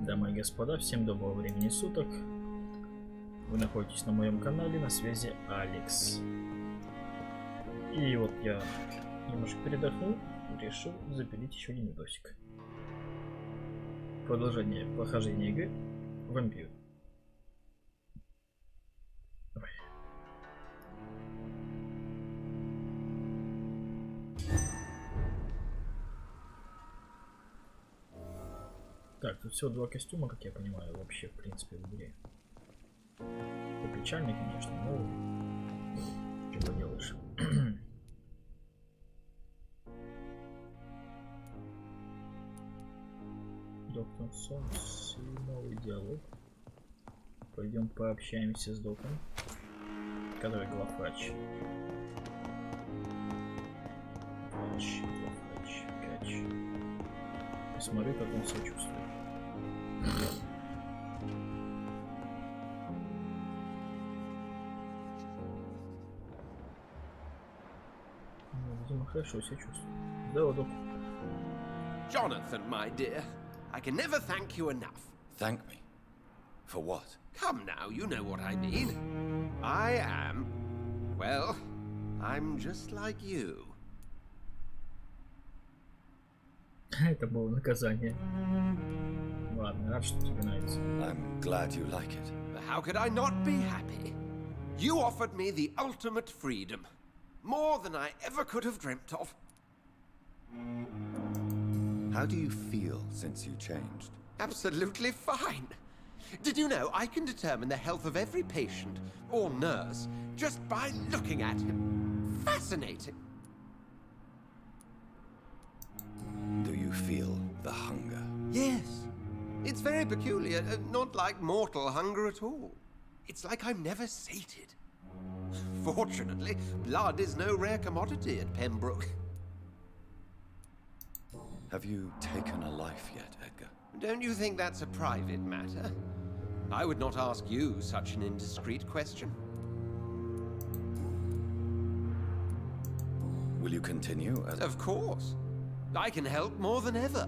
Дамы и господа, всем доброго времени суток. Вы находитесь на моем канале, на связи Алекс. И вот я немножко передохнул и решил запилить еще один видосик. Продолжение прохождения игры Vampyr. Давай. Так, тут всего 2 костюма, как я понимаю, вообще, в принципе, в игре. Это печально, конечно, но что поделаешь. Доктор Сомс и новый диалог. Пойдем пообщаемся с доктором, который главврач. Главврач. Посмотри, как он себя чувствует. Видимо, хорошо себя чувствует. Здорово, доктор. Jonathan, my dear, I can never thank you enough. Thank me? For what? Come now, you know what I mean. I am, well, I'm just like you. Это было наказание. Ладно, рад, что тебе нравится. I'm glad you like it. But how could I not be happy? You offered me the ultimate freedom. More than I ever could have dreamt of. How do you feel since you changed? Absolutely fine. Did you know I can determine the health of every patient or nurse just by looking at him? Fascinating. Do you feel the hunger? Yes. It's very peculiar, not like mortal hunger at all. It's like I'm never sated. Fortunately, blood is no rare commodity at Pembroke. Have you taken a life yet, Edgar? Don't you think that's a private matter? I would not ask you such an indiscreet question. Will you continue as... Of course. I can help more than ever.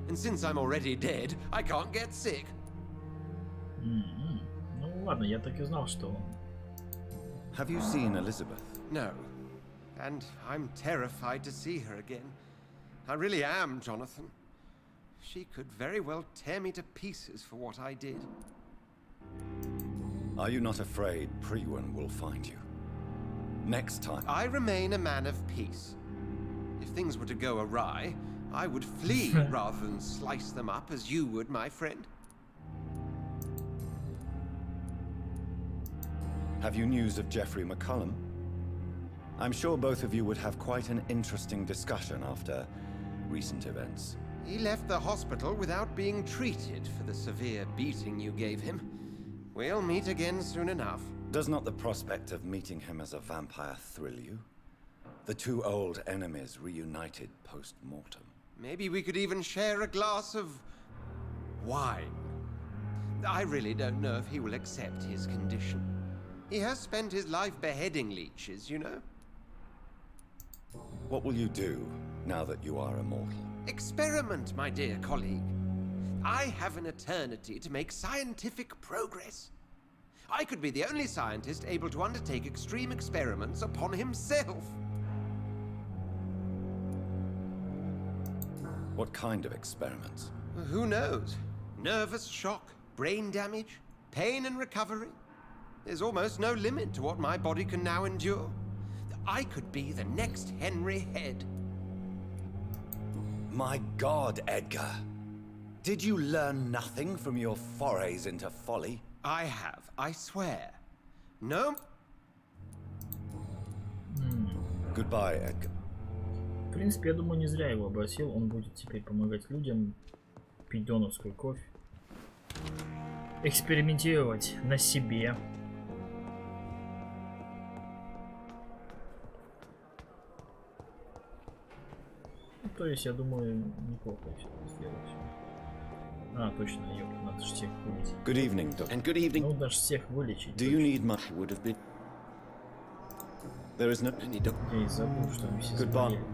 And since I'm already dead, I can't get sick. Ну ладно, я так и знал, что он. Have you seen Elizabeth? No. And I'm terrified to see her again. I really am, Jonathan. She could very well tear me to pieces for what I did. Are you not afraid Priwen will find you? Next time... I remain a man of peace. If things were to go awry, I would flee rather than slice them up as you would, my friend. Have you news of Geoffrey McCullum? I'm sure both of you would have quite an interesting discussion after recent events. He left the hospital without being treated for the severe beating you gave him. We'll meet again soon enough. Does not the prospect of meeting him as a vampire thrill you? The two old enemies reunited post-mortem. Maybe we could even share a glass of wine. I really don't know if he will accept his condition. He has spent his life beheading leeches, you know. What will you do now that you are immortal? Experiment, my dear colleague. I have an eternity to make scientific progress. I could be the only scientist able to undertake extreme experiments upon himself. What kind of experiments? Who knows? Nervous shock, brain damage, pain and recovery. There's almost no limit to what my body can now endure. I could be the next Henry Head. My God, Edgar. Did you learn nothing from your forays into folly? I have, I swear. No. Goodbye, Edgar. В принципе, я думаю, не зря его обратил. Он будет теперь помогать людям пить доновскую кровь, экспериментировать на себе. Ну, то есть, я думаю, неплохо все сделать. А, точно, ёпта, надо же всех вылечить. Good evening, Doctor. And good evening. Ну, даже всех вылечить. Do you need much? Would have been. There is no need. Я и забыл, что они все Goodbye. заболели.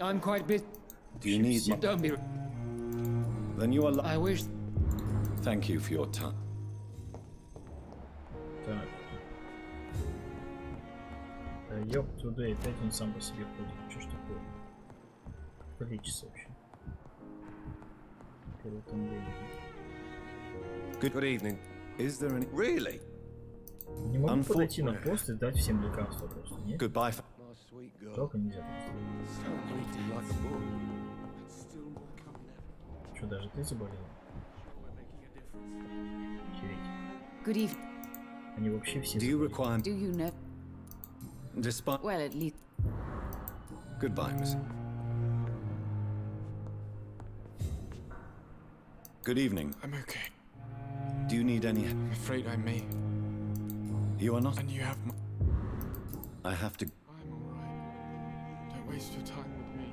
I'm quite busy. Do you need my... Don't be. Then you are. I wish. Thank you for your time. Так. Да ёб туда, и опять он сам по себе ходит. Что ж такое? Количество вообще. Первый там был. Good evening. Is there any... Really? Не могу подойти на пост и дать всем лекарства просто, нет? Goodbye. Только нельзя. Что, даже ты заболел? Good evening. Они вообще все Do you require... Do you know? Despite... Well, at least. Goodbye, Miss. Good evening. I'm okay. Do you need any... I'm afraid I may. You are not... And you have my... I have to... I'm alright. Don't waste your time with me.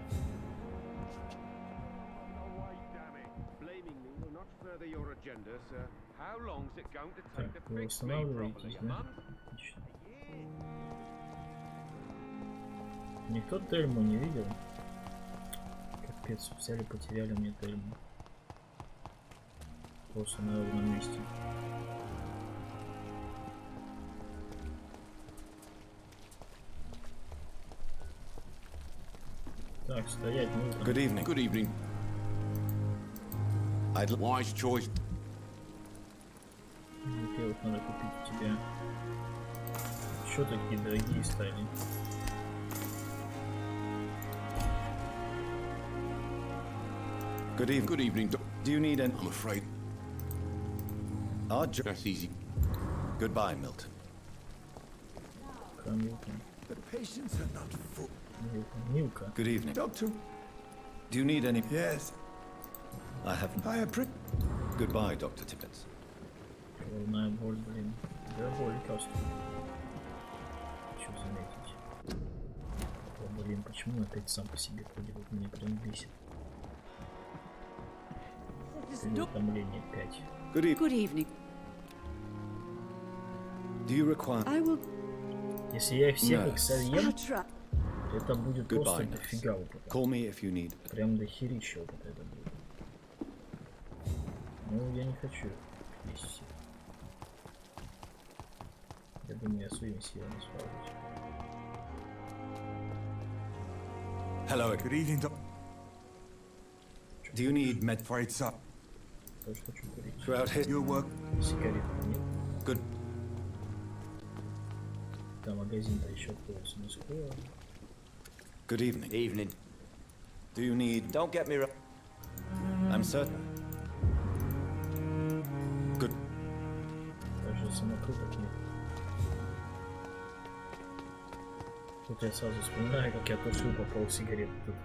Blaming me will not further your agenda, sir. How long's it going to take Так, to вы fix me properly? восстанавливаетесь, A да? month? Отлично. Никто Тельму не видел? Капец, взяли, потеряли мне Тельму. Просто на ровном месте. Так, стоять нужно. Good evening. Good evening. I'd... Wise choice. Во-первых, надо купить у тебя. Что такие дорогие стали? Good evening. Good evening, Do you need any... I'm afraid Our job... that's easy. Goodbye, Milton. Камилка. The patients are not full. Милка. Good evening. Doctor? Do you need any... Yes. I have... I appreciate. Goodbye, Dr. Tippett. Головная боль, блин. Дорогое лекарство. Хочу заметить. О, блин, почему опять сам по себе ходит? Вот меня прям бесит. Уведомление 5. Good evening. Good evening. Do you require... I will. Если я их всех Nurse. их совьем, I'll try. это будет Goodbye, просто nurse. дофига опыта. Call me if you need... Прям дохерища опыта это будет. Ну, я не хочу есть всех. Я думаю, я своими силами справлюсь. Hello. Good evening, Doc. Do you need med... Afraid so. Тоже хочу курить. Throughout his... Your work. Сигарет нет. Good... Там магазин-то еще откроется не скоро. Good evening. Evening. Do you need... Don't get me wrong. I'm certain. Good... Даже самокруток нет. Тут я сразу вспоминаю, как я тушил по пол сигарет тут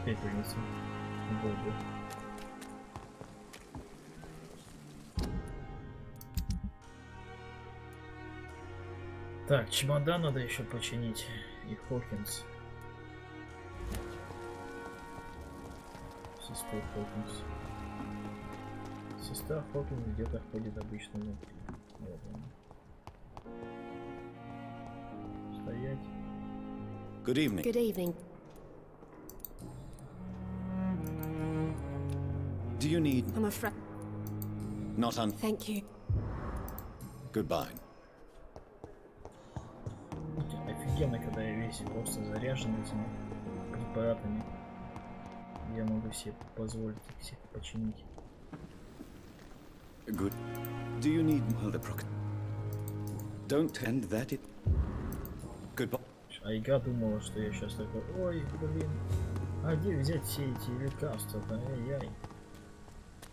пепельницу в Богу. Так, чемодан надо еще починить. И Хокинс. Сестра Хокинс. Сестра Хокинс где-то ходит обычно внутри. Вот она. Стоять. Good evening. Good evening. Do you need... I'm afraid. Not un... Thank you. Goodbye. Офигенно, когда я весь просто заряжен этими препаратами. Я могу себе позволить их всех починить. Good. Do you need... Maldeproc? Don't end that it... Goodbye. А Ига думала, что я сейчас такой, ой, блин, а где взять все эти лекарства-то, ай-яй.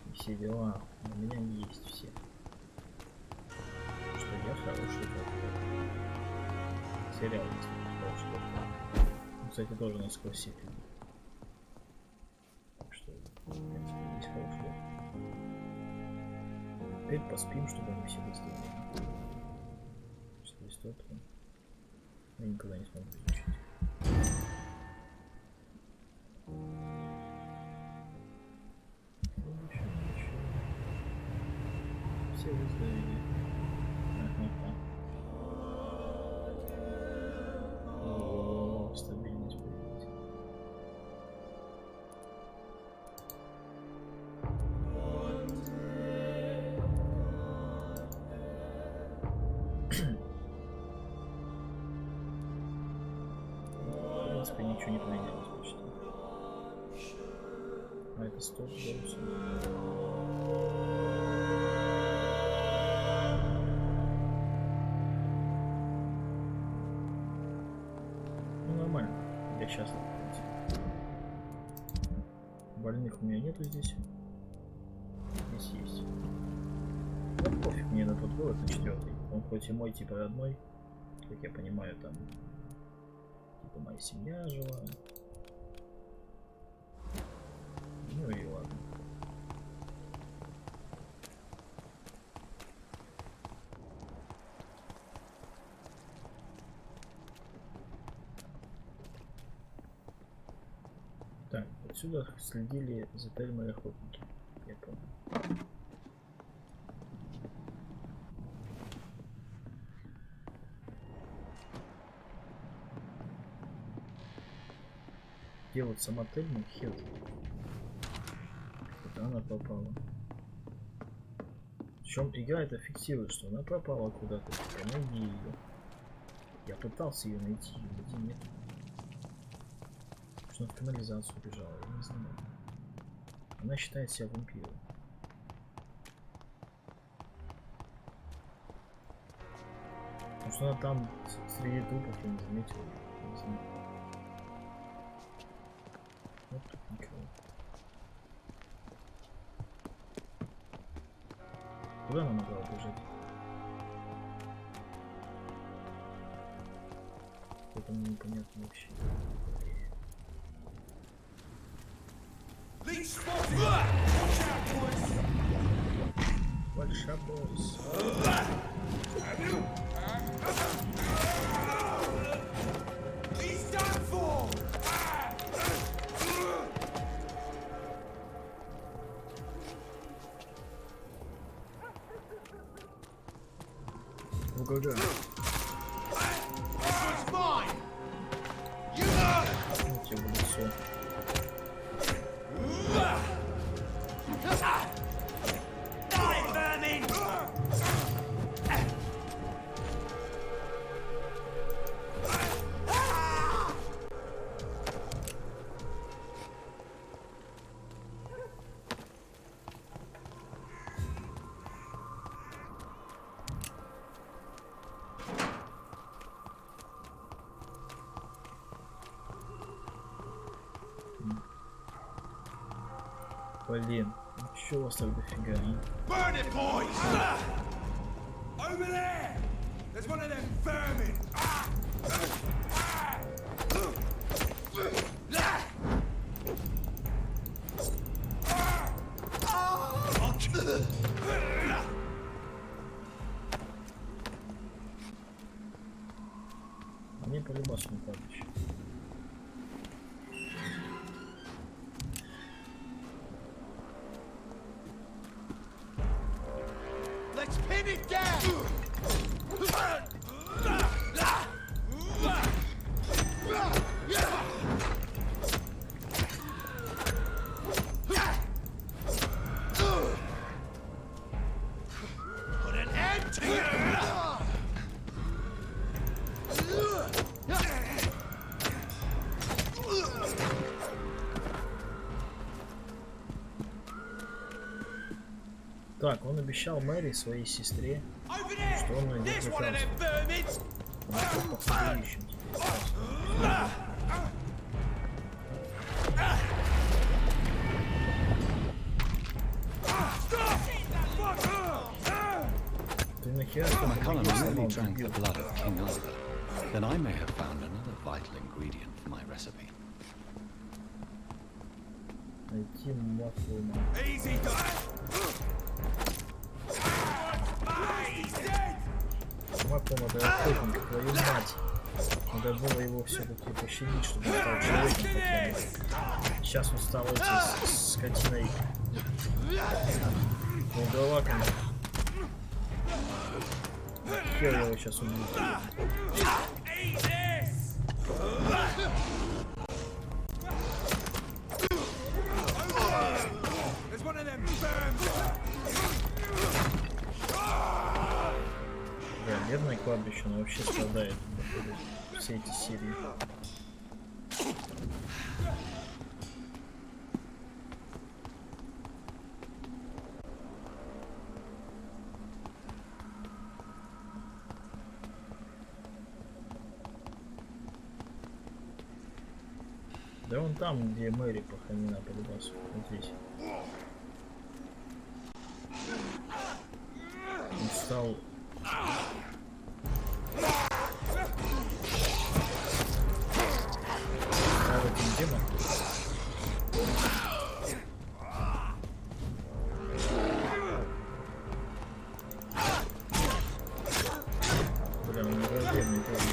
И все дела, у меня есть все. Что я хороший доктор. Сериал есть хороший доктор. Ну, кстати, тоже насквозь все фильмы. Так что, в принципе, есть хороший доктор. Теперь поспим, чтобы они все быстрее. Что есть доктор. Я никогда не смогу изучить. Все выздоровели. О, стабильность появилась. ничего не поменялось почти. А это 100 градусов. Ну нормально, я счастлив. Больных у меня нету здесь. Здесь есть. Ну, пофиг мне на тот город, на 4-й. Он хоть и мой, типа родной, как я понимаю, там типа моя семья жила. Ну и ладно. Так, отсюда следили за мои охотники. Я понял. Где вот сама Тельма, хер. Куда она пропала? Причем игра это фиксирует, что она пропала куда-то. Найди ее. Я пытался ее найти, где нет. Что она в канализацию убежала, я не знаю. Она считает себя вампиром. Потому что она там среди трупов, я не заметил. Не знаю. Вот тут никого. Куда она могла бежать? Это мне непонятно вообще. Большой босс. Ого-го. Ну, тебе в лицо. Блин, чё у вас так дофига, а? Burn it, boys! Over there! There's one of them vermin! Мне по-любому падающий. Let's pin it down! Put an end to you! Так, он обещал Мэри, своей сестре, что он найдет лекарство. Ну, походу, ищем теперь. Ты нахера McCullum really drank the blood of King Arthur, then I may have found another vital ingredient for my recipe. найти масло. Easy Масло надо охотника, твою мать. Надо было его все-таки пощадить, чтобы он стал человеком хотя бы. Сейчас он стал этой скотиной. Волголаком. Хер я его сейчас убью. Да, бедное кладбище, оно вообще страдает все эти серии. Да он там, где Мэри похоронена, полюбас. Вот здесь. Он стал... стал этим демоном. Бля, он враждебный тоже.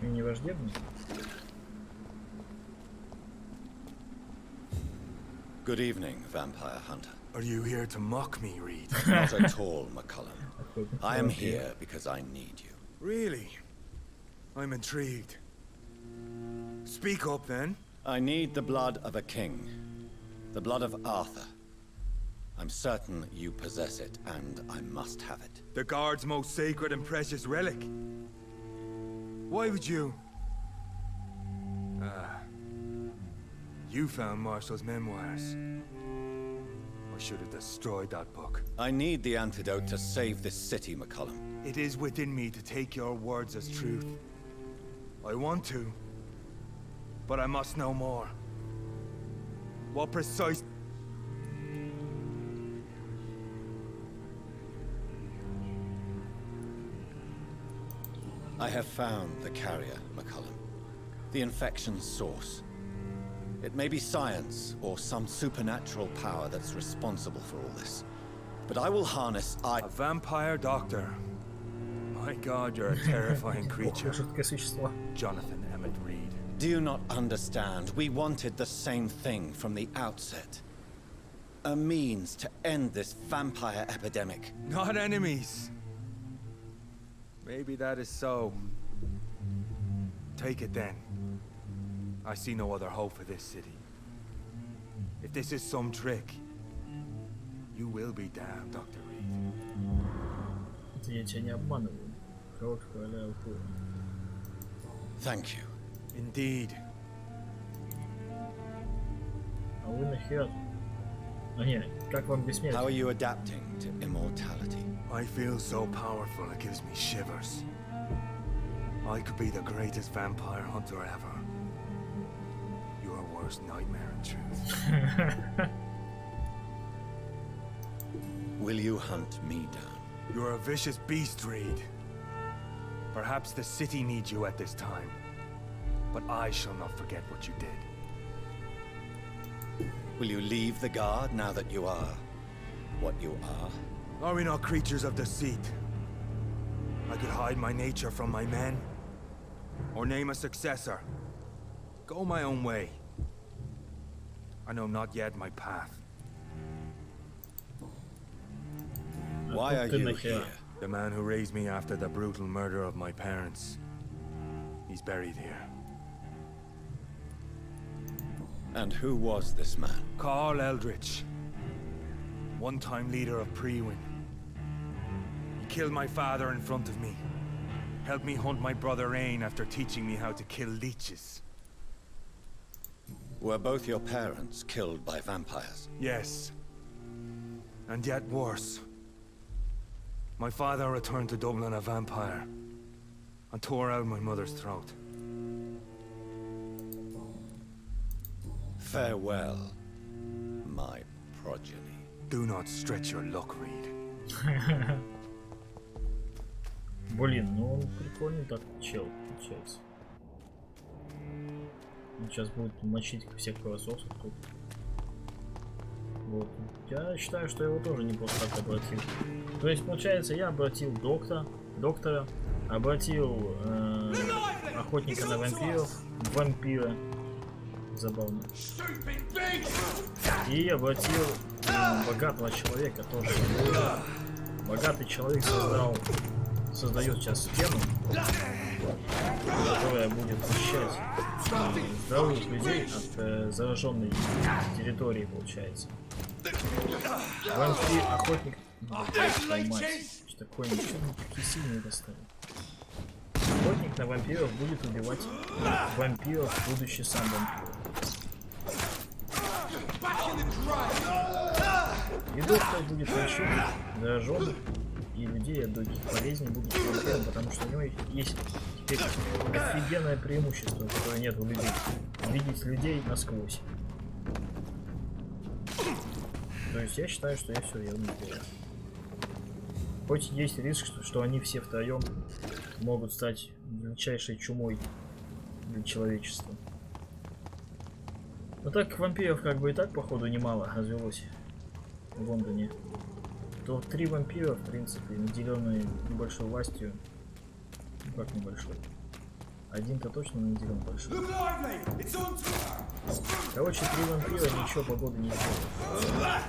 Не враждебный? Good evening, vampire hunter. Are you here to mock me, Reed? Not at all, McCullum. I am here because I need you. Really? I'm intrigued. Speak up, then. I need the blood of a king. The blood of Arthur. I'm certain you possess it, and I must have it. The guard's most sacred and precious relic. Why would you? You found Marshall's memoirs. I should have destroyed that book. I need the antidote to save this city, McCullum. It is within me to take your words as truth. I want to, but I must know more. What precise... I have found the carrier, McCullum. The infection's source. It may be science or some supernatural power that's responsible for all this. But I will harness A vampire doctor. My God, you're a terrifying creature. Jonathan Reid. Do you not understand? We wanted the same thing from the outset. A means to end this vampire epidemic. Not enemies. Maybe that is so. Take it then. I see no other hope for this city. If this is some trick, you will be damned, Dr. Reed. Я тебя не обманываю. Крошка а-ля алкоголь. Thank you. Indeed. А вы нахер? А не, как вам бессмертие? How are you adapting to immortality? I feel so powerful it gives me shivers. I could be the greatest vampire hunter ever. Your worst nightmare, in truth. Will you hunt me down? You're a vicious beast, Reed. Perhaps the city needs you at this time, but I shall not forget what you did. Will you leave the guard now that you are what you are? Are we not creatures of deceit? I could hide my nature from my men, or name a successor. Go my own way. I know not yet my path. Why are you here? The man who raised me after the brutal murder of my parents. He's buried here. And who was this man? Carl Eldritch. One-time leader of Prewin. He killed my father in front of me. Helped me hunt my brother Ain after teaching me how to kill leeches. Were both your parents killed by vampires? Yes. And yet worse. My father returned to Dublin a vampire and tore out my mother's throat. Farewell, my progeny. Do not stretch your luck, Reed. Блин, ну он прикольный так чел, получается. Он сейчас будет мочить всех кровососов тут. Вот. Я считаю, что его тоже не просто так обратил. То есть, получается, я обратил доктора, обратил охотника на вампиров, вампира. Забавно. И обратил богатого человека тоже. Богатый человек создает сейчас стену, которая будет защищать здоровых людей от зараженной территории, получается. Вампир, охотник. Мать, что такое, ничего не такие сильные достали. Охотник на вампиров будет убивать вампиров, будучи сам вампиром. Видок кстати, будет большим, заражен, и людей от других болезней будет вампиром, потому что у него есть теперь офигенное преимущество, которое нет у людей. Видеть людей насквозь. То есть я считаю, что я все, я вампир. Хоть есть риск, что они все втроем могут стать величайшей чумой для человечества. Но так как вампиров как бы и так походу немало развелось в Лондоне, то 3 вампира, в принципе, наделенные небольшой властью, ну как небольшой, один-то точно наделен большой. Короче, 3 вампира ничего погоды не сделают.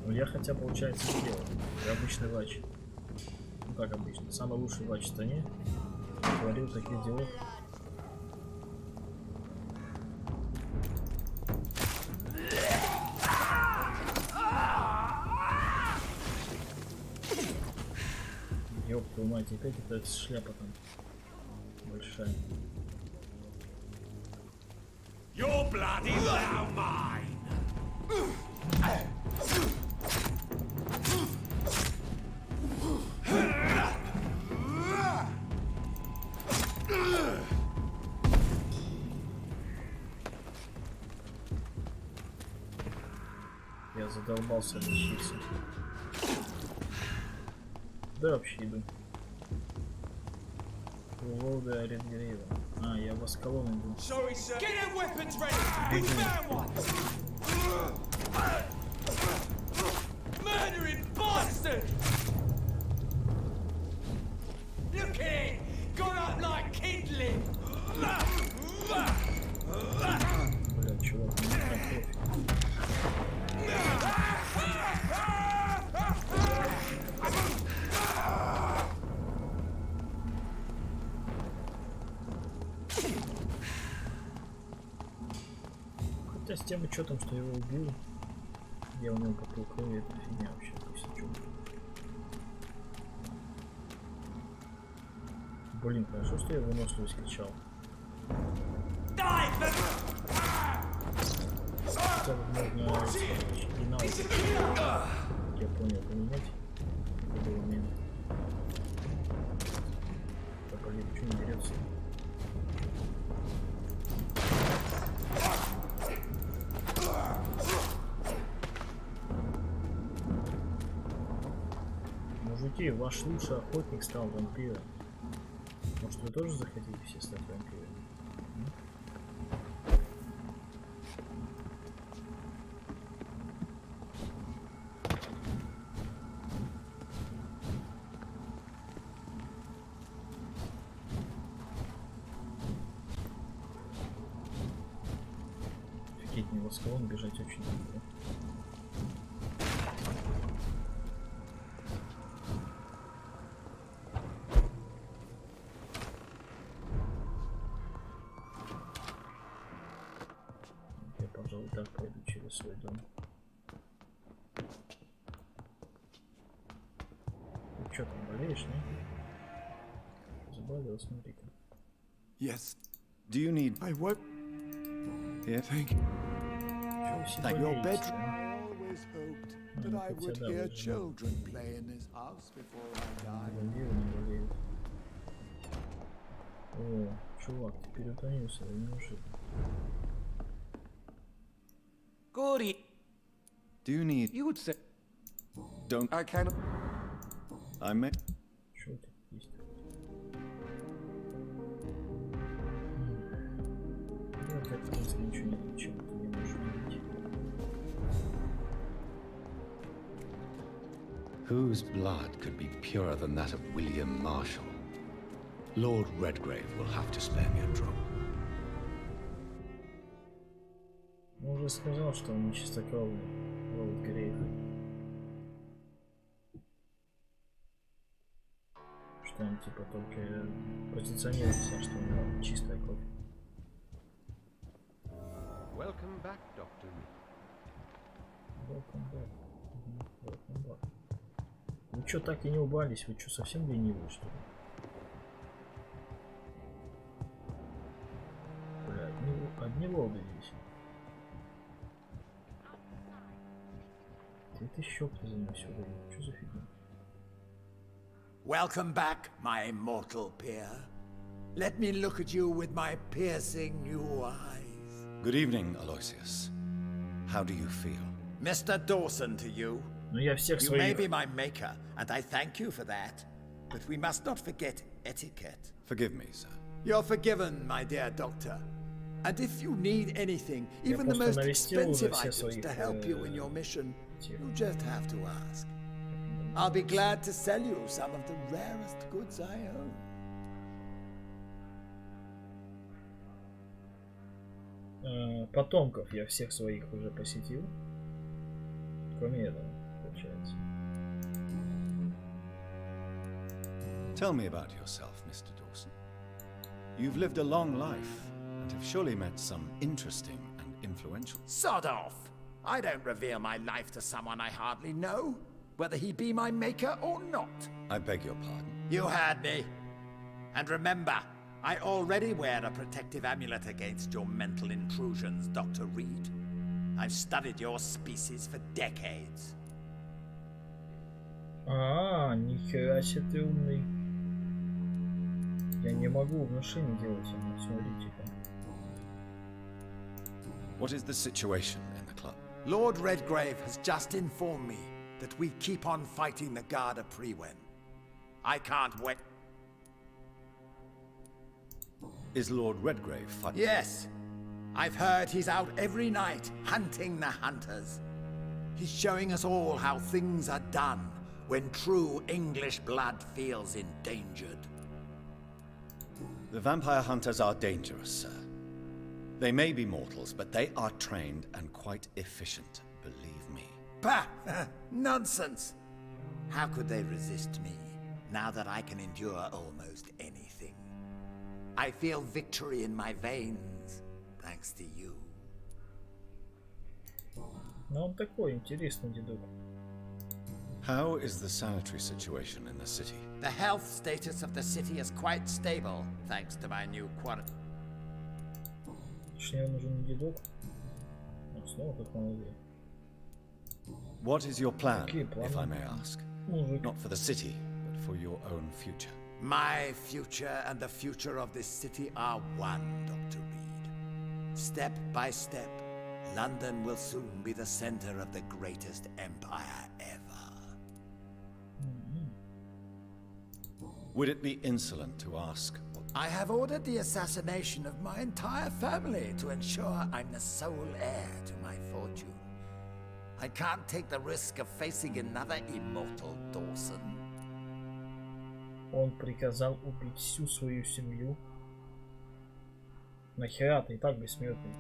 Но я хотя получается сделал. Я обычный врач. Ну как обычно, самый лучший врач в стране. Творил таких делов. Ёб твою мать, опять эта шляпа там большая. Your blood is now mine. Я задолбался лечиться. Да вообще иду. Лода Редгрейва. А, я в Аскалон иду. Sorry, sir. Get them weapons ready. We found one. Murdering bastard! Look at it! Gone up like kindling! Бля, чувак, мне так пофиг. Хотя с тем учетом, что я его убил, я у него попил крови, это фигня вообще, пусть о чем. Блин, хорошо, что я выносливость качал. Хотя бы можно и навыки, я понял, поменять в любой момент. Да блин, что не берется? Мужики, ваш лучший охотник стал вампиром. Может, вы тоже захотите все стать вампирами? Офигеть, не в Аскалон бежать очень легко. Пожалуй, так пойду через свой дом. Ну чё там, болеешь, не? Заболел, смотри-ка. Yes. Do you need I work. here? Thank you. Чё вы все Thank you. болеете, а? I always hoped that Ну, I хотя would да, hear вы же children play in this house before I die. болеют, не болеют. О, чувак, ты переутомился, неужели? Goody, Do you need? you would say Don't. I cannot. I may. Чё у тебя есть? Ну, так, в принципе, ничего нет, чем ты не можешь видеть. Whose blood could be purer than that of William Marshall? Lord Redgrave will have to spare me a drop. Он уже сказал, что он чистокровный, Лорд Грейв. Что он типа только позиционирует себя, что у него чистая кровь. Welcome back, Dr. Rid. Welcome back. Welcome back. Вы чё так и не убрались? Вы чё совсем ленивые, что ли? ты щёпки за него все дают. Что за фигня? Welcome back, my mortal peer. Let me look at you with my piercing new eyes. Good evening, Aloysius. How do you feel? Mr. Dawson to you. Ну я всех You may своих... be my maker, and I thank you for that. But we must not forget etiquette. Forgive me, sir. You're forgiven, my dear doctor. And if you need anything, even the просто most навестил уже expensive все items своих, to help you in your mission, тех. you just have to ask. I'll be glad to sell you some of the rarest goods I own. Потомков я всех своих уже посетил. Кроме этого, получается. Tell me about yourself, Mr. Dawson. You've lived a long life and have surely met some interesting and influential... Sod off! I don't reveal my life to someone I hardly know, whether he be my maker or not. I beg your pardon. You heard me. And remember, I already wear a protective amulet against your mental intrusions, Dr. Reed. I've studied your species for decades. Нихера себе ты умный. Я не могу внушение делать ему, смотрите-ка. What is the situation in the club? Lord Redgrave has just informed me that we keep on fighting the Garda Prewen. I can't wait. Is Lord Redgrave fighting? Yes. I've heard he's out every night hunting the hunters. He's showing us all how things are done when true English blood feels endangered. The vampire hunters are dangerous, sir. They may be mortals, but they are trained and quite efficient, believe me. Bah! Nonsense! How could they resist me, now that I can endure almost anything? I feel victory in my veins, thanks to you. Ну он такой интересный дедок. How is the sanitary situation in the city? The health status of the city is quite stable, thanks to my new quarantine. Точнее, он уже не дедок. Он снова как молодой. What is your plan, Какие планы? if I may ask? Мужик. Not for the city, but for your own future. My future and the future of this city are one, Dr. Reed. Step by step, London will soon be the center of the greatest empire ever. Would it be insolent to ask what... I have ordered the assassination of my entire family to ensure I'm the sole heir to my fortune. I can't take the risk of facing another immortal Dawson. Он приказал убить всю свою семью. Нахера ты и так бессмертный?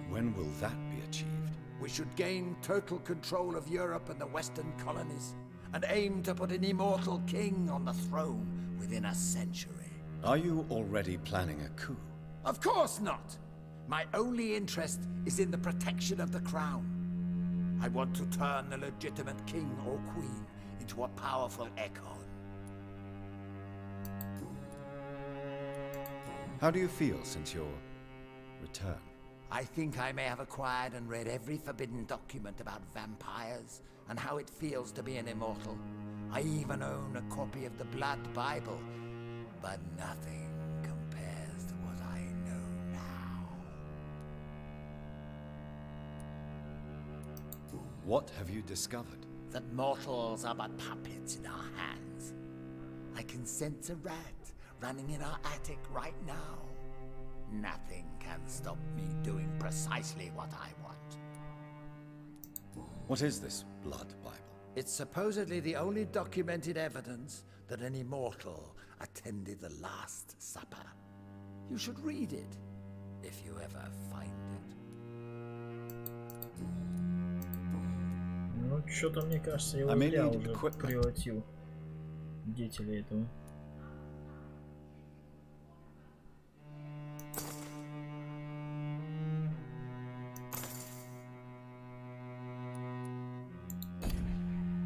When will that be achieved? We should gain total control of Europe and the Western colonies, and aim to put an immortal king on the throne within a century. Are you already planning a coup? Of course not! My only interest is in the protection of the crown. I want to turn the legitimate king or queen into a powerful echo. How do you feel since your return? I think I may have acquired and read every forbidden document about vampires and how it feels to be an immortal. I even own a copy of the Blood Bible, but nothing compares to what I know now. What have you discovered? That mortals are but puppets in our hands. I can sense a rat running in our attic right now. Nothing can stop me doing precisely what I want. What is this Blood Bible? It's supposedly the only documented evidence that an immortal attended the Last Supper. You should read it, if you ever find it. Ну, что-то, мне кажется, его зря уже превратил деятеля этого.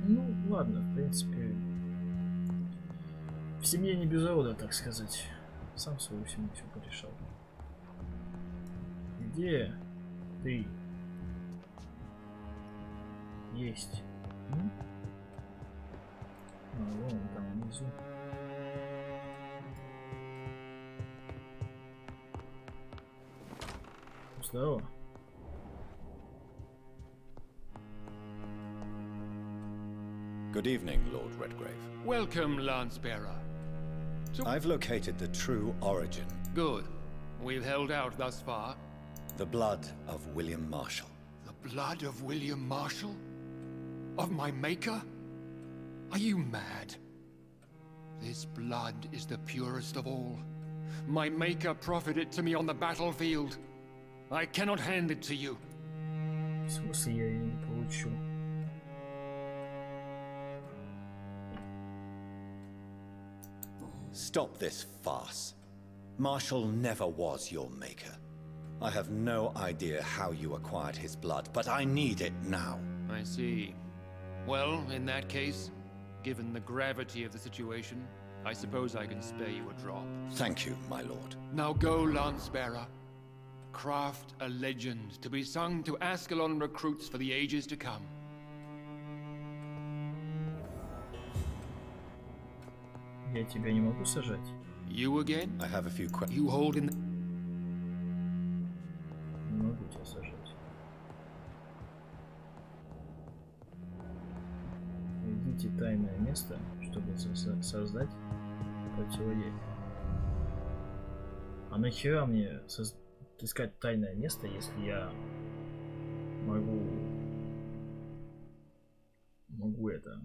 Ну, ладно, в принципе, в семье не без рода, так сказать. Сам свою семью все порешал. Где ты? есть. А, вон там внизу. Здорово. Good evening, Lord Redgrave. Welcome, Lancebearer. I've located the true origin. Good. We've held out thus far. The blood of William Marshall. The blood of William Marshall? Of my maker? Are you mad? This blood is the purest of all. My maker proffered it to me on the battlefield. I cannot hand it to you. В смысле, я ее не получу? Stop this farce. Marshall never was your maker. I have no idea how you acquired his blood, but I need it now. I see. Well, in that case, given the gravity of the situation, I suppose I can spare you a drop. Thank you, my lord. Now go, Lancebearer. Craft a legend to be sung to Ascalon recruits for the ages to come. Я тебя не могу сажать. You again? I have a few questions. You hold in. Не могу тебя сажать. Найдите тайное место, чтобы создать противоедие. А нахера мне искать тайное место, если я могу это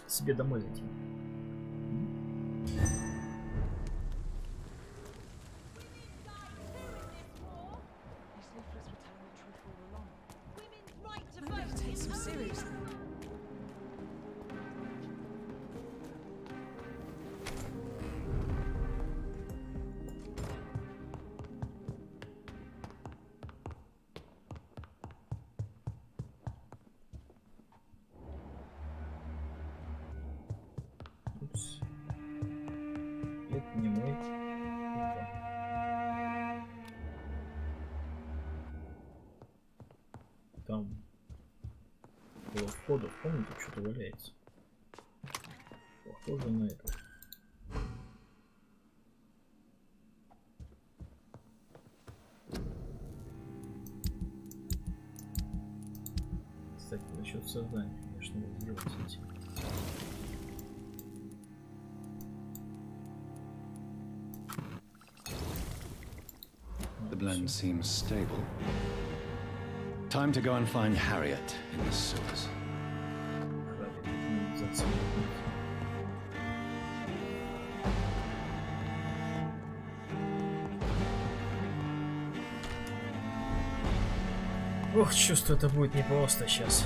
себе домой зайти? Это не мой. Там около входа в комнату что-то валяется. Похоже на это. Кстати, насчет создания, конечно, надо делать эти. The blend seems stable. Time to go and find Harriet in the sewers. Ох, чувствую, это будет непросто сейчас.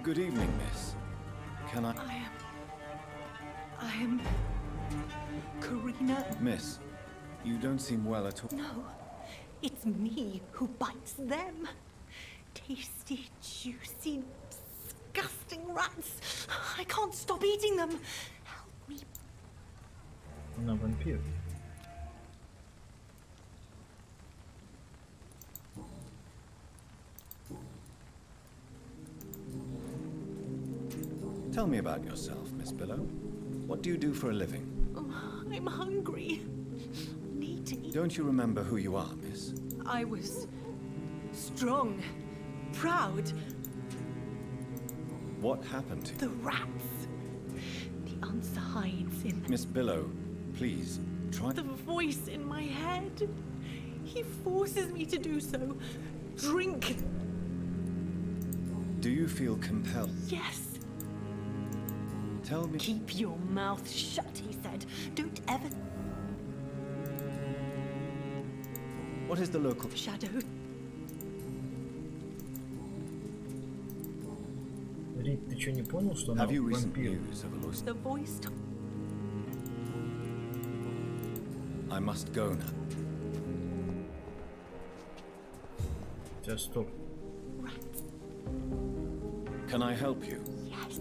Good evening, miss. Can I... I am... Karina... Miss, you don't seem well at all. No, it's me who bites them. Tasty, juicy, disgusting rats. I can't stop eating them. Help me. Она вампир. Tell me about yourself, Miss Billow. What do you do for a living? I'm hungry. Need to eat. Don't you remember who you are, miss? I was strong, proud. What happened to you? The rats. The answer hides in Miss Billow, please, try... the voice in my head. He forces me to do so. Drink Do you feel compelled? Yes. Tell me. Keep your mouth shut, he said. Don't ever... What is the local... Shadow. Рид, ты что, не понял, что она вампир? The voice... I must go now. Сейчас, стоп. Can I help you? Yes.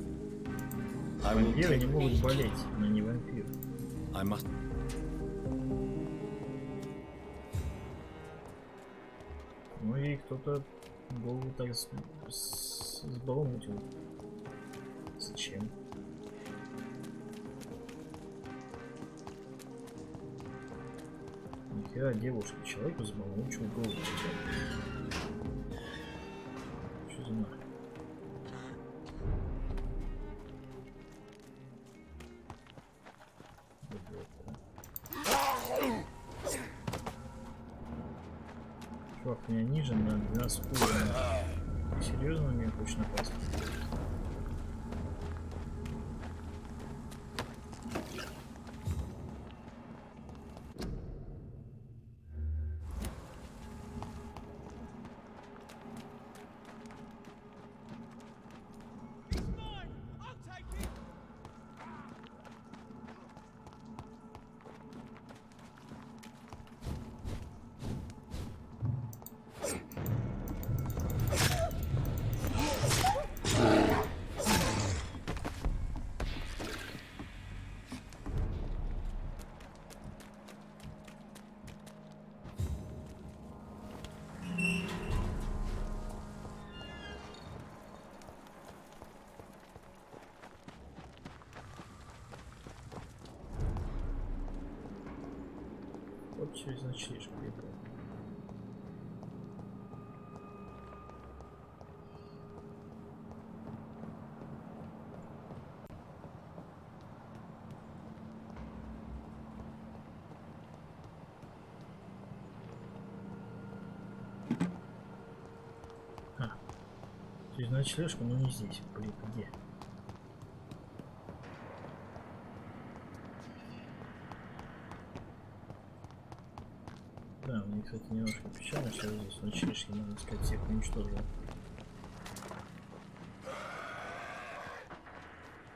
I will Вампиры не take... могут болеть, но не вампир. I must... Ну и кто-то голову так сбаламутил. Зачем? Нихера девушка, человеку сбаламутил голову. Что за нахуй? Чувак, меня ниже на 12 уровней. Серьезно на меня хочешь напасть? Вот через ночлежку я помню. Через ночлежку, но не здесь. Блин, где? Да, мне, кстати, немножко печально, что я здесь ночлежки, можно сказать, всех уничтожил.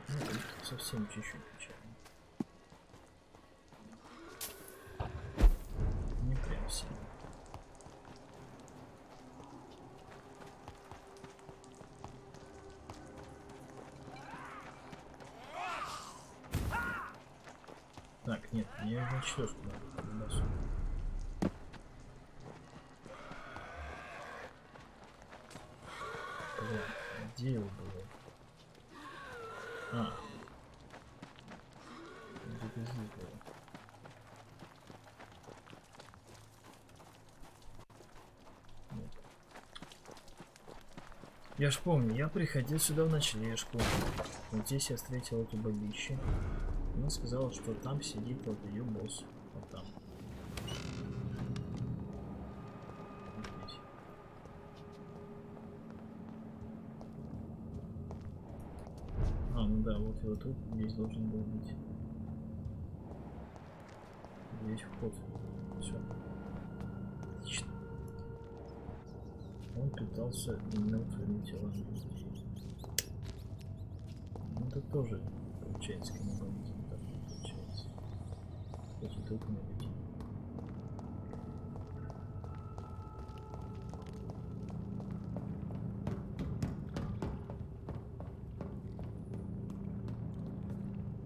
Ну, совсем чуть-чуть печально. Не прям сильно. Так, нет, мне ночлежку надо колбасу. Где его было? А. Где-то здесь было. Нет. Я ж помню, я приходил сюда в ночлежку. Вот здесь я встретил эту бабищу. Она сказала, что там сидит вот ее босс. Вот там. Здесь. А, ну да, вот и вот тут здесь должен был быть. Здесь вход. Все. Отлично. Он питался мертвыми телами. Ну это тоже получается каннибализм. Так получается. Эти трупные люди.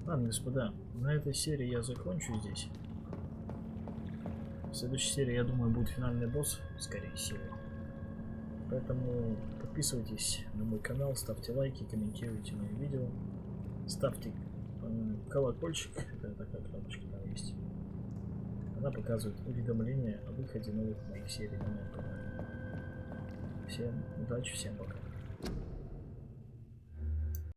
Ладно, господа, на этой серии я закончу здесь. В следующей серии, я думаю, будет финальный босс, скорее всего. Поэтому подписывайтесь на мой канал, ставьте лайки, комментируйте мои видео. Ставьте колокольчик, это такая кнопочка там есть. Она показывает уведомления о выходе новых моих серий на моем канале. Всем удачи, всем пока.